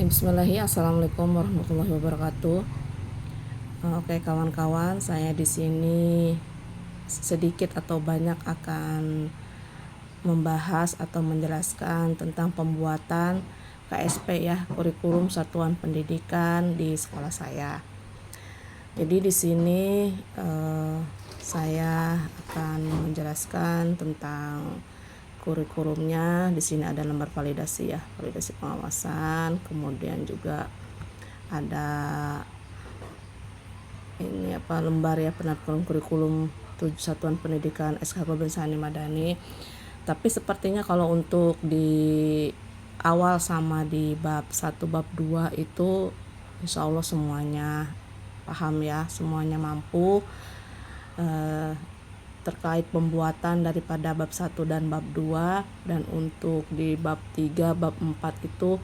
Bismillahirrahmanirrahim. Assalamualaikum warahmatullahi wabarakatuh. Oke kawan-kawan, saya di sini sedikit atau banyak akan membahas atau menjelaskan tentang pembuatan KSP ya, kurikulum satuan pendidikan di sekolah saya. Jadi di sini saya akan menjelaskan tentang kurikulumnya. Di sini ada lembar validasi ya, validasi pengawasan, kemudian juga ada lembar ya penerapan kurikulum satuan pendidikan SK Kabupaten Sani Madani. Tapi sepertinya kalau untuk di awal sama di bab 1 bab 2 itu insya Allah semuanya paham ya, semuanya mampu terkait pembuatan daripada bab 1 dan bab 2. Dan untuk di bab 3, bab 4 itu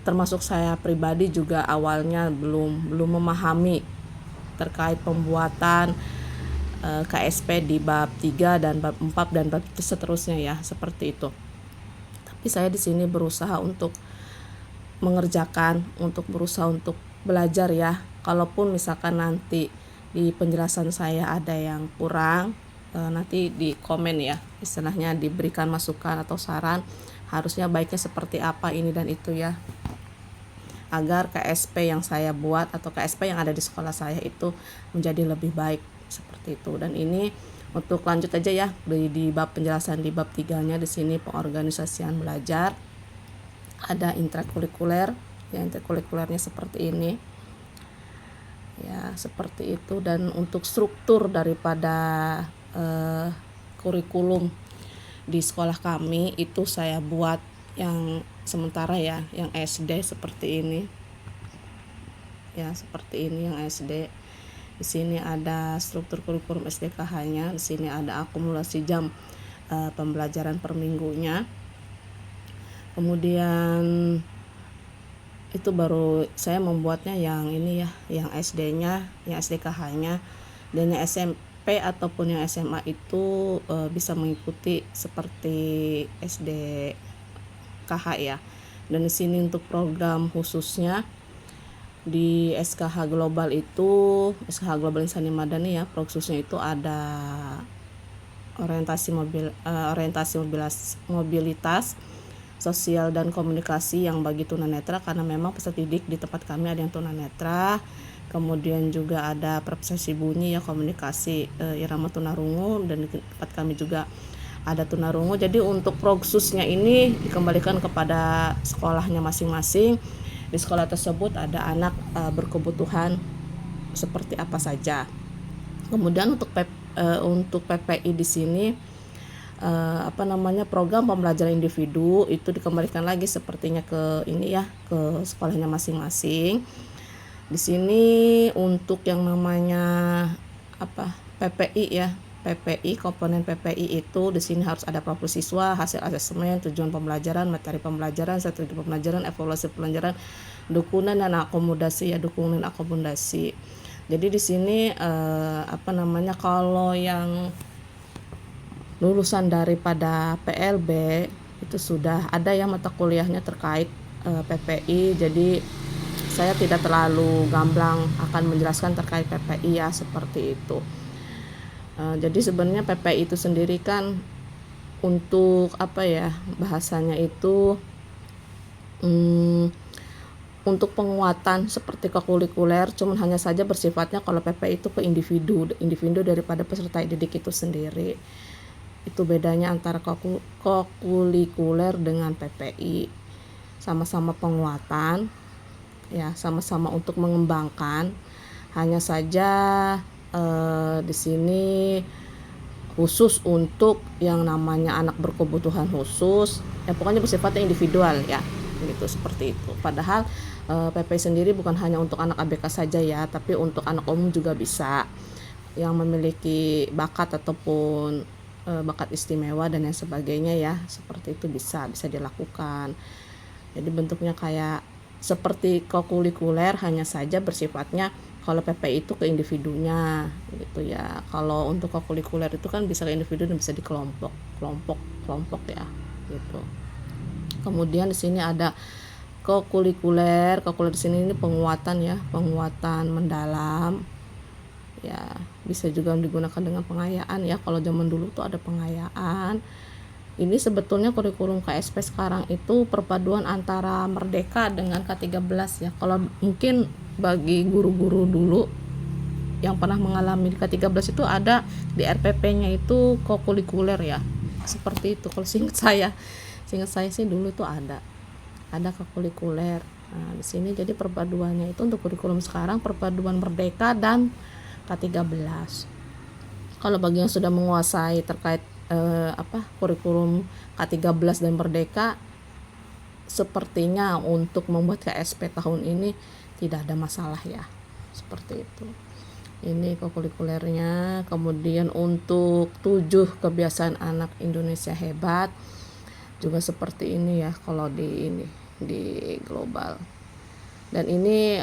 termasuk saya pribadi juga awalnya belum memahami terkait pembuatan KSP di bab 3 dan bab 4 dan bab seterusnya ya, seperti itu. Tapi saya di sini berusaha untuk mengerjakan, berusaha untuk belajar ya. Kalaupun misalkan nanti di penjelasan saya ada yang kurang, nanti di komen ya, istilahnya diberikan masukan atau saran harusnya baiknya seperti apa ini dan itu ya, agar KSP yang saya buat atau KSP yang ada di sekolah saya itu menjadi lebih baik, seperti itu. Dan ini untuk lanjut aja ya di bab penjelasan di bab 3-nya. Di sini pengorganisasian belajar, ada intrakurikuler ya, intrakurikulernya seperti ini ya, seperti itu. Dan untuk struktur daripada kurikulum di sekolah kami itu saya buat yang sementara ya, yang SD seperti ini ya, seperti ini yang SD. Di sini ada struktur kurikulum SDKH-nya, di sini ada akumulasi jam pembelajaran per minggunya. Kemudian itu baru saya membuatnya yang ini ya, yang SD-nya, yang SDKH-nya. Dan yang SMP ataupun yang SMA itu bisa mengikuti seperti SDKH ya. Dan di sini untuk program khususnya di SKH Global itu, SKH Global Insani Madani ya, khususnya itu ada orientasi mobilitas sosial dan komunikasi yang bagi tunanetra, karena memang peserta didik di tempat kami ada yang tunanetra. Kemudian juga ada persepsi bunyi ya, komunikasi irama tunarungu, dan di tempat kami juga ada tunarungu. Jadi untuk proksusnya ini dikembalikan kepada sekolahnya masing-masing. Di sekolah tersebut ada anak berkebutuhan seperti apa saja. Kemudian untuk PPI di sini program pembelajaran individu itu dikembalikan lagi sepertinya ke ini ya, ke sekolahnya masing-masing. Di sini untuk yang namanya PPI ya, PPI, komponen PPI itu di sini harus ada profil siswa, hasil asesmen, tujuan pembelajaran, materi pembelajaran, strategi pembelajaran, evaluasi pembelajaran, dukungan dan akomodasi ya, dukungan dan akomodasi. Jadi di sini kalau yang lulusan daripada PLB itu sudah ada ya mata kuliahnya terkait PPI. Jadi saya tidak terlalu gamblang akan menjelaskan terkait PPI ya, seperti itu. Jadi sebenarnya PPI itu sendiri kan untuk bahasanya itu untuk penguatan seperti kekurikuler, cuman hanya saja bersifatnya kalau PPI itu ke individu daripada peserta didik itu sendiri. Itu bedanya antara kokurikuler dengan PPI. Sama-sama penguatan ya, sama-sama untuk mengembangkan. Hanya saja di sini khusus untuk yang namanya anak berkebutuhan khusus ya, pokoknya bersifatnya individual ya, gitu, seperti itu. Padahal PPI sendiri bukan hanya untuk anak ABK saja ya, tapi untuk anak umum juga bisa, yang memiliki bakat ataupun bakat istimewa dan yang sebagainya ya, seperti itu bisa dilakukan. Jadi bentuknya kayak seperti kokurikuler, hanya saja bersifatnya kalau PPI itu ke individunya gitu ya. Kalau untuk kokurikuler itu kan bisa ke individu dan bisa di kelompok ya gitu. Kemudian di sini ada kokurikuler di sini ini penguatan ya, penguatan mendalam ya, bisa juga digunakan dengan pengayaan ya. Kalau zaman dulu tuh ada pengayaan. Ini sebetulnya kurikulum KSP sekarang itu perpaduan antara Merdeka dengan K13 ya. Kalau mungkin bagi guru-guru dulu yang pernah mengalami di K13 itu ada di RPP-nya itu kokurikuler ya, seperti itu. Kalau seingat saya sih dulu tuh ada kokurikuler. Nah, di sini jadi perpaduannya itu untuk kurikulum sekarang perpaduan Merdeka dan K13. Kalau bagi yang sudah menguasai terkait kurikulum K13 dan Merdeka, sepertinya untuk membuat KSP tahun ini tidak ada masalah ya, seperti itu. Ini kokurikulernya. Kemudian untuk 7 kebiasaan anak Indonesia hebat juga seperti ini ya kalau di global. Dan ini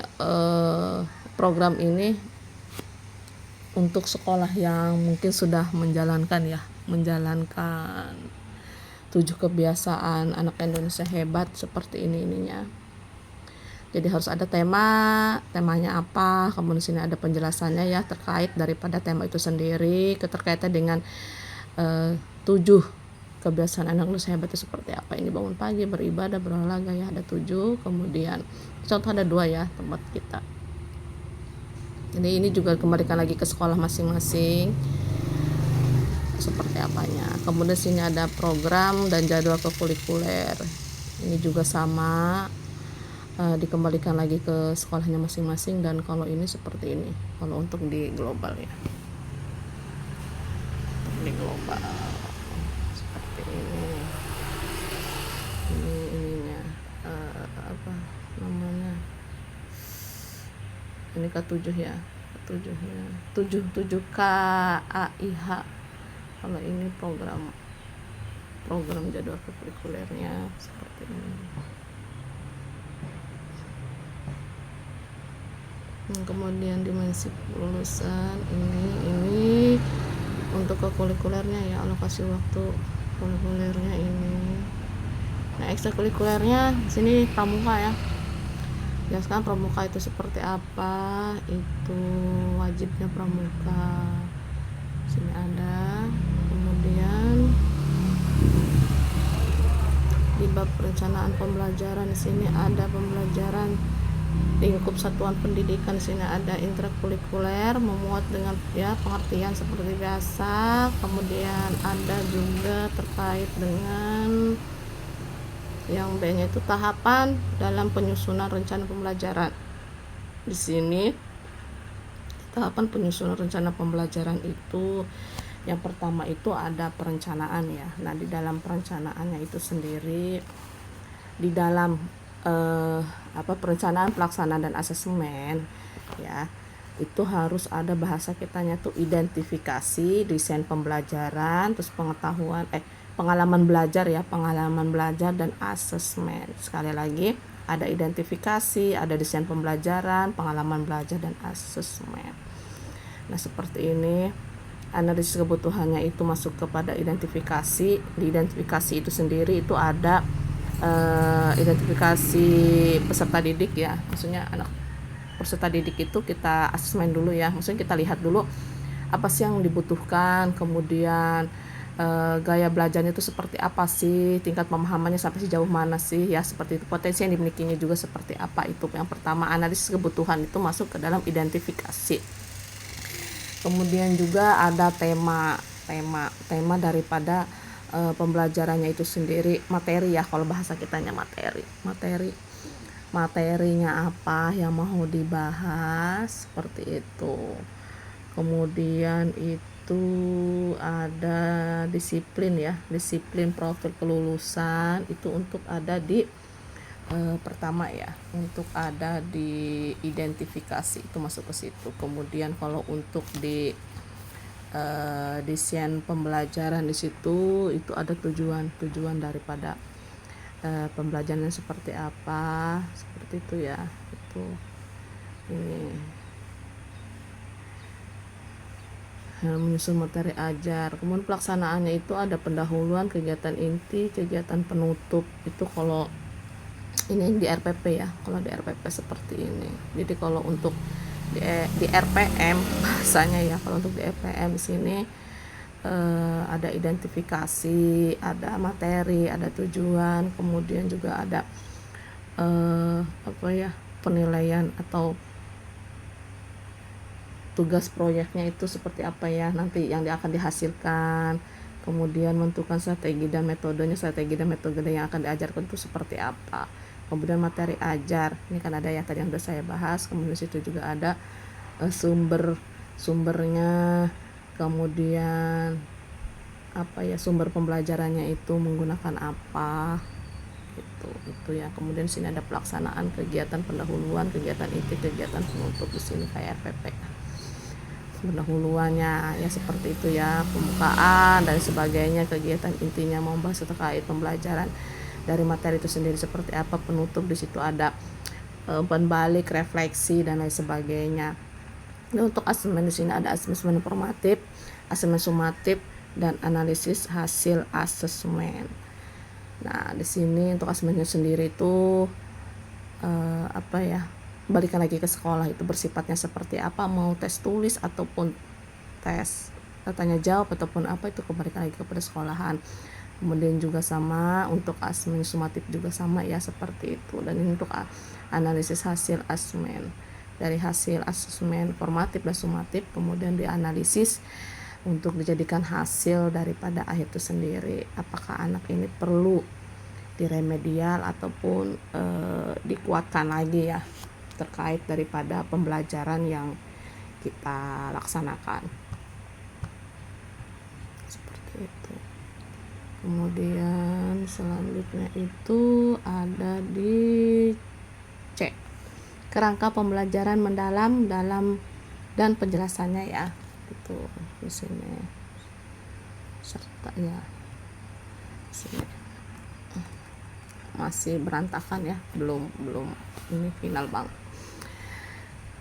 program ini untuk sekolah yang mungkin sudah menjalankan 7 kebiasaan anak Indonesia hebat seperti ininya. Jadi harus ada temanya apa, kemudian sini ada penjelasannya ya terkait daripada tema itu sendiri, keterkaitan dengan 7 kebiasaan anak Indonesia hebat itu seperti apa. Ini bangun pagi, beribadah, berolahraga ya, ada 7. Kemudian contoh ada 2 ya tempat kita. Jadi ini juga kembalikan lagi ke sekolah masing-masing seperti apanya. Kemudian sini ada program dan jadwal kokurikuler. Ini juga sama, dikembalikan lagi ke sekolahnya masing-masing. Dan kalau ini seperti ini kalau untuk di global ya, di global seperti ini ininya apa namanya, ini K7 ya, K7-nya 7 KAIH. Kalau ini program jadwal kurikulernya seperti ini. Kemudian dimensi kelulusan ini untuk kurikulernya ya, alokasi waktu kurikulernya ini. Nah, ekstrakurikulernya di sini pramuka ya. Jelaskan pramuka itu seperti apa, itu wajibnya pramuka. Sini ada. Kemudian di bab perencanaan pembelajaran di sini ada pembelajaran lingkup satuan pendidikan. Di sini ada intrakurikuler memuat dengan ya pengertian seperti biasa. Kemudian ada juga terkait dengan yang B-nya itu tahapan dalam penyusunan rencana pembelajaran. Di sini tahapan penyusunan rencana pembelajaran itu yang pertama itu ada perencanaan ya. Nah, di dalam perencanaannya itu sendiri, di dalam perencanaan, pelaksanaan dan asesmen ya, itu harus ada bahasa kitanya tuh identifikasi, desain pembelajaran, terus pengalaman belajar dan asesmen. Sekali lagi, ada identifikasi, ada desain pembelajaran, pengalaman belajar dan asesmen. Nah, seperti ini. Analisis kebutuhannya itu masuk kepada identifikasi. Di identifikasi itu sendiri itu ada identifikasi peserta didik ya. Maksudnya anak peserta didik itu kita asesmen dulu ya. Maksudnya kita lihat dulu apa sih yang dibutuhkan, kemudian gaya belajarnya itu seperti apa sih, tingkat pemahamannya sampai sejauh mana sih ya, seperti itu. Potensi yang dimilikinya juga seperti apa. Itu yang pertama, analisis kebutuhan itu masuk ke dalam identifikasi. Kemudian juga ada tema daripada pembelajarannya itu sendiri, materi ya, kalau bahasa kitanya materinya apa yang mau dibahas seperti itu. Kemudian itu ada disiplin profil kelulusan itu untuk ada di pertama ya, untuk ada di identifikasi itu masuk ke situ. Kemudian kalau untuk di desain pembelajaran di situ itu ada tujuan daripada pembelajaran seperti apa, seperti itu ya. Itu ini menyusun materi ajar. Kemudian pelaksanaannya itu ada pendahuluan, kegiatan inti, kegiatan penutup. Itu kalau Ini di RPP ya, kalau di RPP seperti ini. Jadi kalau untuk di RPM bahasanya ya, kalau untuk di RPM di sini ada identifikasi, ada materi, ada tujuan, kemudian juga ada penilaian atau tugas proyeknya itu seperti apa ya nanti yang akan dihasilkan, kemudian menentukan strategi dan metode yang akan diajarkan itu seperti apa, kemudian materi ajar, ini kan ada ya tadi yang sudah saya bahas, kemudian situ juga ada sumbernya, kemudian sumber pembelajarannya itu menggunakan apa itu ya. Kemudian sini ada pelaksanaan kegiatan pendahuluan, kegiatan inti, kegiatan penutup, di sini kayak RPP pendahuluannya ya seperti itu ya, pembukaan dan sebagainya, kegiatan intinya membahas terkait pembelajaran dari materi itu sendiri seperti apa, penutup di situ ada umpan balik, refleksi dan lain sebagainya. Dan untuk asesmen di sini ada asesmen formatif, asesmen sumatif, dan analisis hasil asesmen. Nah, di sini untuk asesmennya sendiri itu balikan lagi ke sekolah itu bersifatnya seperti apa, mau tes tulis ataupun tes tanya jawab ataupun apa, itu kembalikan lagi kepada sekolahan. Kemudian juga sama untuk asesmen sumatif juga sama ya seperti itu. Dan ini untuk analisis hasil asesmen, dari hasil asesmen formatif dan sumatif kemudian dianalisis untuk dijadikan hasil daripada akhir itu sendiri, apakah anak ini perlu diremedial ataupun dikuatkan lagi ya terkait daripada pembelajaran yang kita laksanakan seperti itu. Kemudian selanjutnya itu ada di C, kerangka pembelajaran mendalam, dalam dan penjelasannya ya, itu di sini serta ya, sini masih berantakan ya, belum ini final bang.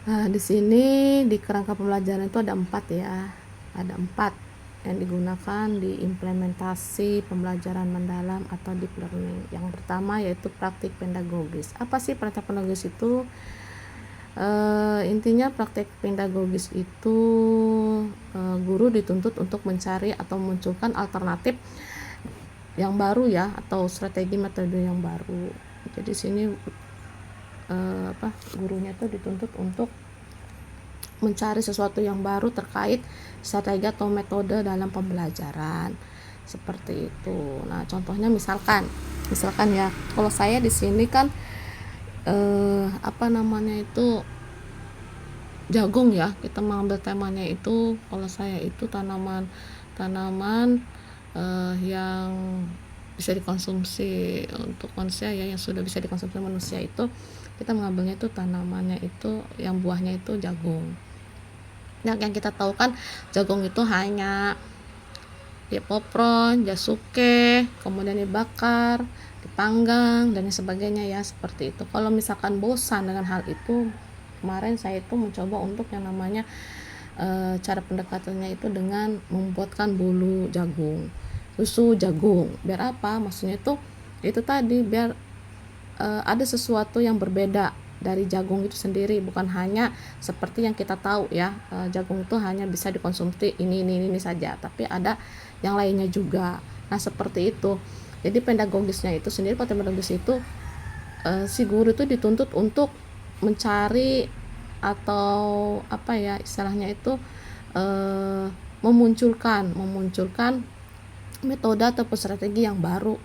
Nah, di sini di kerangka pembelajaran itu ada 4 ya, ada 4 yang digunakan di implementasi pembelajaran mendalam atau deep learning. Yang pertama yaitu praktik pedagogis. Apa sih praktik pedagogis itu? Intinya praktik pedagogis itu guru dituntut untuk mencari atau memunculkan alternatif yang baru ya, atau strategi metode yang baru. Jadi sini gurunya itu dituntut untuk mencari sesuatu yang baru terkait strategi atau metode dalam pembelajaran seperti itu. Nah, contohnya misalkan ya, kalau saya di sini kan jagung ya, kita mengambil temanya itu, kalau saya itu tanaman yang bisa dikonsumsi untuk manusia ya, yang sudah bisa dikonsumsi manusia, itu kita mengambilnya itu tanamannya itu yang buahnya itu jagung. Yang kita tahu kan jagung itu hanya dipopron, jasuke, kemudian dibakar, dipanggang dan sebagainya ya, seperti itu. Kalau misalkan bosan dengan hal itu, kemarin saya itu mencoba untuk yang namanya cara pendekatannya itu dengan membuatkan bolu jagung, susu jagung. Biar apa? Maksudnya itu tadi biar ada sesuatu yang berbeda dari jagung itu sendiri, bukan hanya seperti yang kita tahu ya, jagung itu hanya bisa dikonsumsi ini saja, tapi ada yang lainnya juga. Nah, seperti itu. Jadi pedagogisnya itu sendiri, pedagogis itu si guru itu dituntut untuk mencari atau istilahnya itu memunculkan metode atau strategi yang baru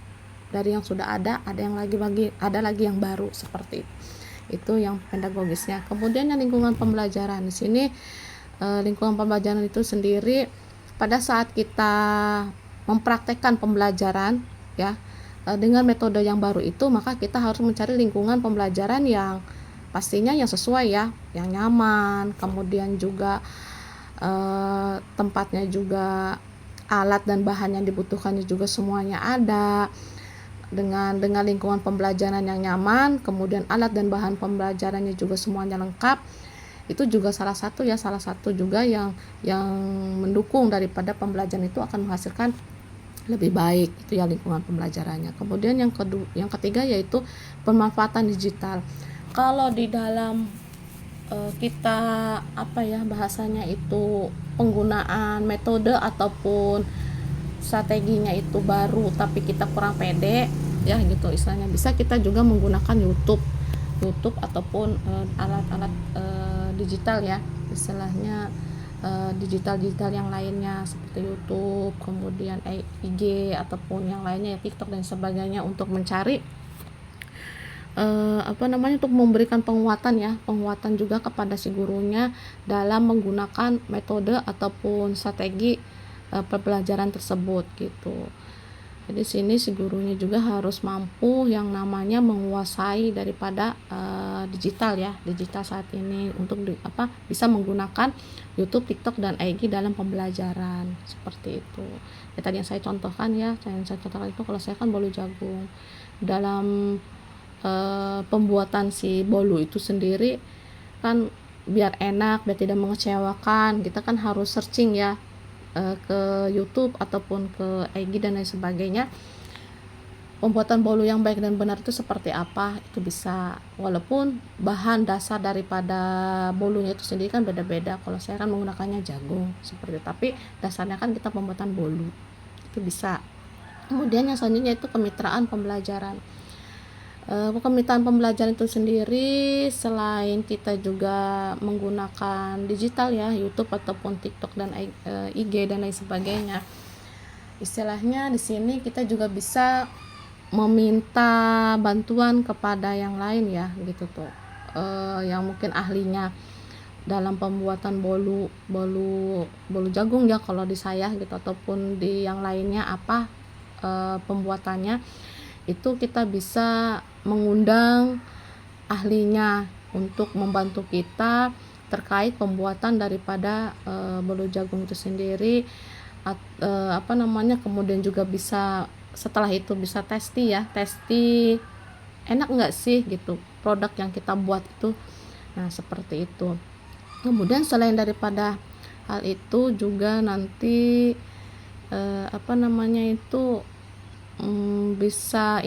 dari yang sudah ada yang lagi yang baru, seperti itu yang pedagogisnya. Kemudian yang lingkungan pembelajaran, di sini lingkungan pembelajaran itu sendiri pada saat kita mempraktekkan pembelajaran ya dengan metode yang baru itu, maka kita harus mencari lingkungan pembelajaran yang pastinya yang sesuai ya, yang nyaman, kemudian juga tempatnya juga, alat dan bahan yang dibutuhkannya juga semuanya ada, dengan lingkungan pembelajaran yang nyaman, kemudian alat dan bahan pembelajarannya juga semuanya lengkap. Itu juga salah satu juga yang mendukung daripada pembelajaran itu akan menghasilkan lebih baik, itu ya lingkungan pembelajarannya. Kemudian yang ketiga yaitu pemanfaatan digital. Kalau di dalam kita bahasanya itu penggunaan metode ataupun strateginya itu baru tapi kita kurang pede ya gitu istilahnya, bisa kita juga menggunakan YouTube ataupun alat-alat digital ya istilahnya, digital yang lainnya seperti YouTube, kemudian IG ataupun yang lainnya ya, TikTok dan sebagainya, untuk mencari untuk memberikan penguatan juga kepada si gurunya dalam menggunakan metode ataupun strategi pembelajaran tersebut gitu. Jadi sini si gurunya juga harus mampu yang namanya menguasai daripada digital saat ini untuk bisa menggunakan YouTube, TikTok dan IG dalam pembelajaran seperti itu. Ya, tadi yang saya contohkan itu kalau saya kan bolu jagung dalam pembuatan si bolu itu sendiri kan biar enak, biar tidak mengecewakan, kita kan harus searching ya ke YouTube ataupun ke IG dan lain sebagainya, pembuatan bolu yang baik dan benar itu seperti apa, itu bisa, walaupun bahan dasar daripada bolunya itu sendiri kan beda-beda. Kalau saya kan menggunakannya jagung seperti itu, tapi dasarnya kan kita pembuatan bolu itu bisa. Kemudian yang selanjutnya itu kemitraan pembelajaran. Kemitraan pembelajaran itu sendiri selain kita juga menggunakan digital ya, YouTube ataupun TikTok dan IG dan lain sebagainya, istilahnya di sini kita juga bisa meminta bantuan kepada yang lain ya gitu tuh, yang mungkin ahlinya dalam pembuatan bolu jagung ya kalau di saya gitu, ataupun di yang lainnya pembuatannya itu kita bisa mengundang ahlinya untuk membantu kita terkait pembuatan daripada bolu jagung itu sendiri, kemudian juga bisa setelah itu bisa testi enak enggak sih gitu produk yang kita buat itu. Nah seperti itu. Kemudian selain daripada hal itu juga nanti bisa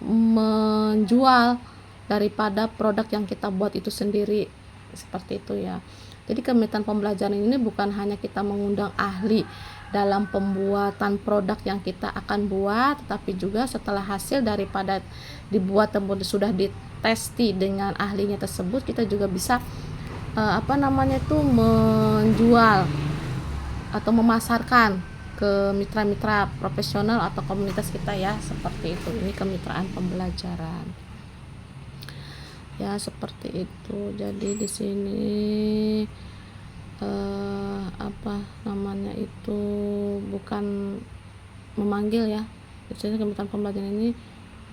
menjual daripada produk yang kita buat itu sendiri seperti itu ya. Jadi kemitraan pembelajaran ini bukan hanya kita mengundang ahli dalam pembuatan produk yang kita akan buat, tetapi juga setelah hasil daripada dibuat kemudian sudah ditesti dengan ahlinya tersebut, kita juga bisa menjual atau memasarkan ke mitra-mitra profesional atau komunitas kita ya, seperti itu. Ini kemitraan pembelajaran ya, seperti itu. Jadi di sini itu bukan memanggil ya, jadi kemitraan pembelajaran ini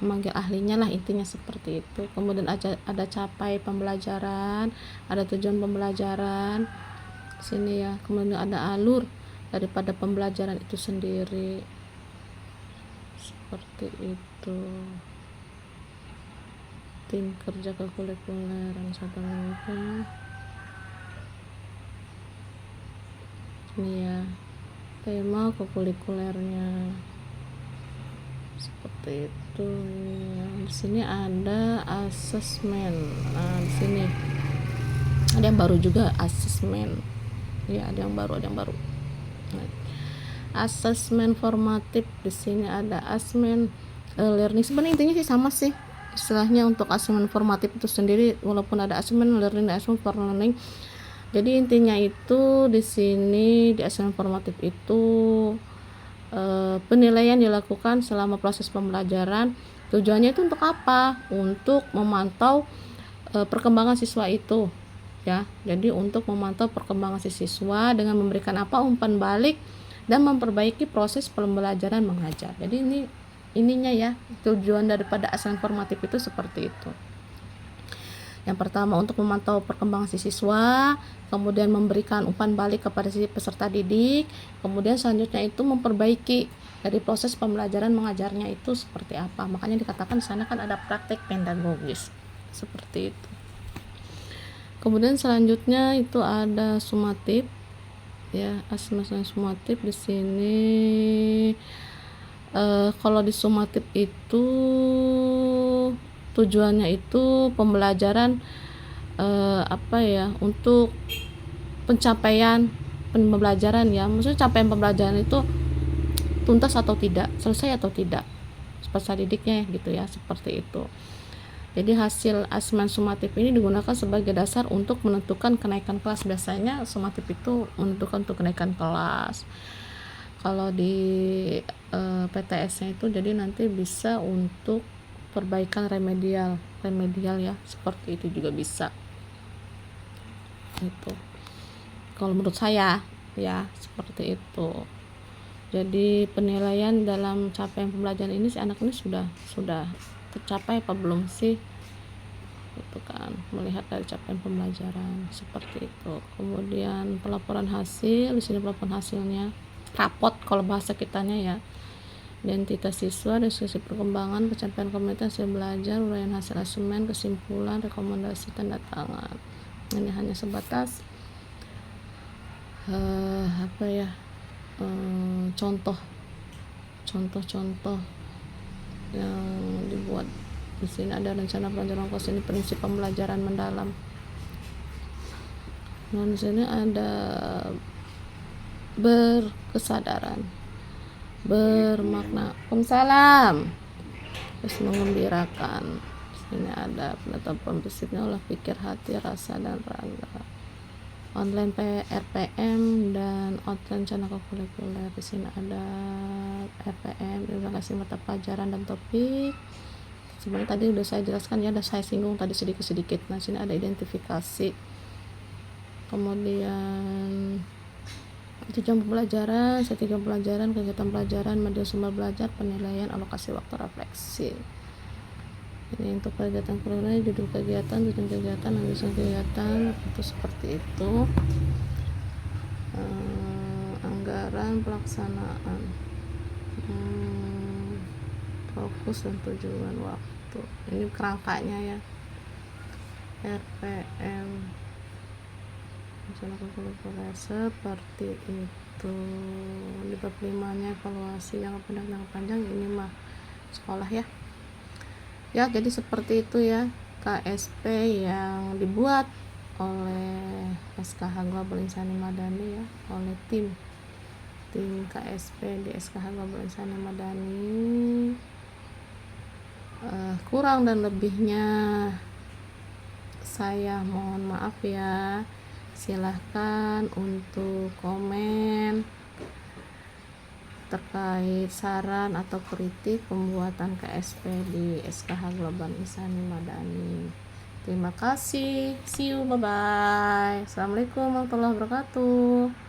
memanggil ahlinya lah, intinya seperti itu. Kemudian ada capai pembelajaran, ada tujuan pembelajaran sini ya, kemudian ada alur daripada pembelajaran itu sendiri seperti itu. Tim kerja kekurikuler ini ya, tema kekurikulernya seperti itu ya. Di sini ada asesmen. Nah di sini ada yang baru juga, asesmen ya, ada yang baru. Asesmen formatif, di sini ada asesmen learning. Sebenarnya intinya sih sama sih istilahnya untuk asesmen formatif itu sendiri, walaupun ada asesmen learning dan asesmen for learning. Jadi intinya itu di sini di asesmen formatif itu penilaian dilakukan selama proses pembelajaran. Tujuannya itu untuk apa? Untuk memantau perkembangan siswa itu ya. Jadi untuk memantau perkembangan si siswa dengan memberikan umpan balik dan memperbaiki proses pembelajaran mengajar. Jadi ininya ya, tujuan daripada asesmen formatif itu seperti itu. Yang pertama untuk memantau perkembangan si siswa, kemudian memberikan umpan balik kepada si peserta didik, kemudian selanjutnya itu memperbaiki dari proses pembelajaran mengajarnya itu seperti apa. Makanya dikatakan di sana kan ada praktek pedagogis seperti itu. Kemudian selanjutnya itu ada sumatif. ya, asesmen sumatif di sini. Kalau di sumatif itu tujuannya itu pembelajaran untuk pencapaian pembelajaran ya, maksudnya capaian pembelajaran itu tuntas atau tidak, selesai atau tidak, peserta didiknya gitu ya, seperti itu. Jadi hasil asesmen sumatif ini digunakan sebagai dasar untuk menentukan kenaikan kelas. Biasanya sumatif itu menentukan untuk kenaikan kelas. Kalau di PTS-nya itu jadi nanti bisa untuk perbaikan remedial ya, seperti itu juga bisa. Itu kalau menurut saya ya, seperti itu. Jadi penilaian dalam capaian pembelajaran ini si anak ini sudah tercapai apa belum sih, itu kan, melihat dari capaian pembelajaran seperti itu. Kemudian pelaporan hasil, di sini pelaporan hasilnya rapot kalau bahasa kitanya ya. Identitas siswa, diskusi perkembangan, pencapaian komunitas hasil belajar, uraian hasil asesmen, kesimpulan, rekomendasi, tanda tangan. Ini hanya sebatas contoh yang dibuat. Di sini ada rencana pelajaran kelas ini, prinsip pembelajaran mendalam. Nah, di sini ada berkesadaran, bermakna, Waalaikumsalam, terus mengembirakan. Di sini ada penetapan prinsipnya, olah pikir, hati, rasa, dan raga. Online RPM dan outline rencana kurikuler. Di sini ada RPM, kasih mata pelajaran dan topik. Sebenarnya tadi udah saya jelaskan ya, udah saya singgung tadi sedikit. Nah, sini ada identifikasi. Kemudian tujuan pembelajaran, strategi pembelajaran, kegiatan pelajaran, media sumber belajar, penilaian, alokasi waktu, refleksi. Ini untuk kegiatan kurikuler, judul kegiatan, tujuan kegiatan, lanjutan kegiatan, itu seperti itu. Anggaran pelaksanaan, fokus dan tujuan waktu. Ini kerangkanya ya, RPM kurikuler seperti itu. Di bab 5-nya evaluasi jangka pendek dan panjang, ini mah sekolah ya. Ya, jadi seperti itu ya KSP yang dibuat oleh SKH Global Insani Madani ya, oleh tim KSP di SKH Global Insani Madani. Kurang dan lebihnya saya mohon maaf ya. Silahkan untuk komen terkait saran atau kritik pembuatan KSP di SKH Global Insani Madani. Terima kasih, see you, bye bye. Assalamualaikum warahmatullahi wabarakatuh.